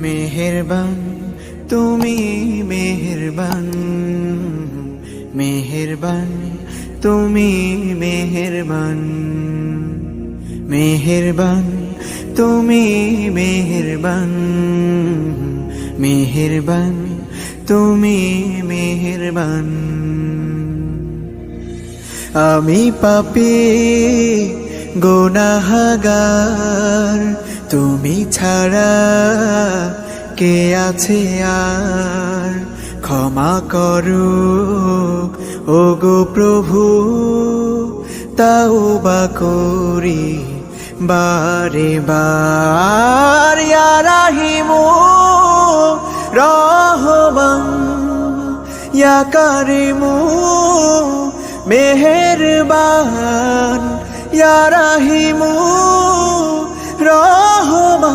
মেহেরবান তুমি মেহেরবান, মেহেরবান তুমি মেহেরবান, মেহেরবান তুমি মেহেরবান, মেহেরবান তুমি মেহেরবান। আমি পাপী গুনাহগার, তুমি ছাড়া কে আছে আর? ক্ষমা করো ওগো প্রভু, তাওবা করি বারে বার। ইয়া রাহিমু রহমান, ইয়া কারিমু মেহেরবান, ইয়া রাহিমু রহমান।